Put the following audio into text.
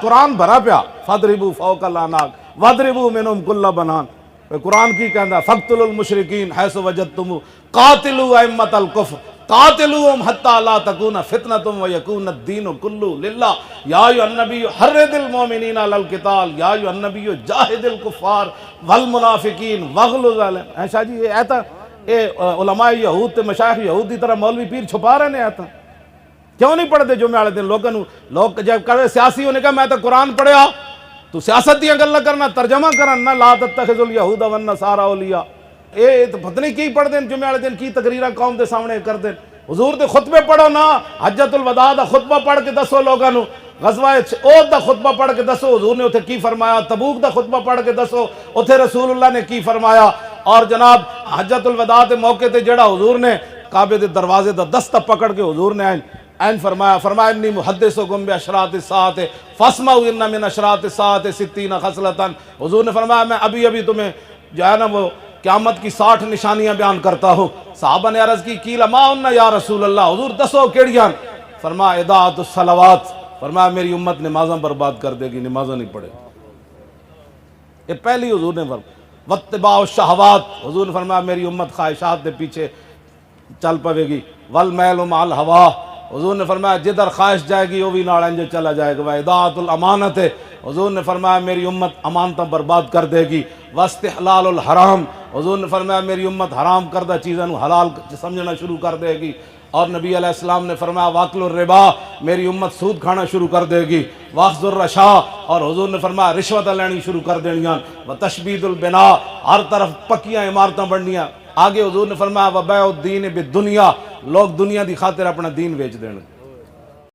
قرآن بھرا پیا فَضْرِبُوا فَوْقَ الْأَعْنَاقِ وَاضْرِبُوا مِنْهُمْ كُلَّ بَنَانٍ. قرآن کی کہندا فَاقْتُلُوا الْمُشْرِكِينَ حَيْثُ وَجَدتُّمُوهُمْ قَاتِلُوا أَئِمَّةَ الْكُفْرِ قَاتِلُوهُمْ حَتَّى لَا تَكُونَ فِتْنَةٌ وَيَكُونَ الدِّينُ كُلُّهُ لِلَّهِ يَا أَيُّهَا النَّبِيُّ حَرِّضِ الْمُؤْمِنِينَ عَلَى الْقِتَالِ يَا أَيُّهَا النَّبِيُّ جَاهِدِ الْكُفَّارَ وَالْمُنَافِقِينَ وَاغْلُظْ عَلَيْهِمْ. شاہ جی یہ آیت علماء یہود تے مشائخ یہود دی طرح مولوی پیر چھپا رہے ہیں آیت کیوں نہیں پڑھتے جمعے والے دن؟ لوگ جب کہے سیاسی ہونے کا میں تو قرآن پڑھیا تو سیاست دیا گل کرنا ترجمہ کرنا لا تتخذوا اليہود والنصارى اولیاء. یہ تو پتہ نہیں کی پڑھ دیں جمعے والے دن کی تقریرہ قوم دے سامنے کر دیں. حضور دے خطبے پڑھو نا، حجۃ الوداع دا خطبہ پڑھ کے دسو لوگاں نو، غزوہ احد دا خطبہ پڑھ کے دسو حضور نے اتھے کی فرمایا، تبوک دا خطبہ پڑھ کے دسو اتھے رسول اللہ نے کی فرمایا. اور جناب حجۃ الوداع دے موقع تے جڑا حضور نے کعبے دے دروازے دا دستہ پکڑ کے حضور نے این فرمایا انی محدثکم باشراط الساعۃ فاسمعوا ان من اشراط الساعۃ 60 خصلۃ. حضور نے فرمایا میں ابھی تمہیں جو ہے نا وہ قیامت کی 60 نشانیاں بیان کرتا ہوں. صحابہ نے عرض کی لما ان یا رسول اللہ، حضور دسو کیڑیاں؟ فرمایا اضاعۃ الصلوات، فرمایا میری امت نمازاں برباد کر دے گی، نمازاں نہیں پڑھے. یہ پہلی حضور نے فرمایا واتباع الشہوات، حضور نے فرمایا میری امت خواہشات کے پیچھے چل پوے گی. والمیل مع الہوا، حضور نے فرمایا جدھر خواہش جائے گی وہ بھی نال انج چلا جائے گا. واضاعۃ الامانت، حضور نے فرمایا میری امت امانتاں برباد کر دے گی. واستحلال الحرام، حضور نے فرمایا میری امت حرام کردہ چیزوں حلال سمجھنا شروع کر دے گی. اور نبی علیہ السلام نے فرمایا واکل الربا، میری امت سود کھانا شروع کر دے گی. واخذ الرشا، اور حضور نے فرمایا رشوت لینی شروع کر دینیاں. وتشبید البناء، ہر طرف پکیاں عمارتاں بننیاں. آگے حضور نے فرمایا وبیع الدین بالدنیا، لوگ دنیا دی خاطر اپنا دین بیچ دیں.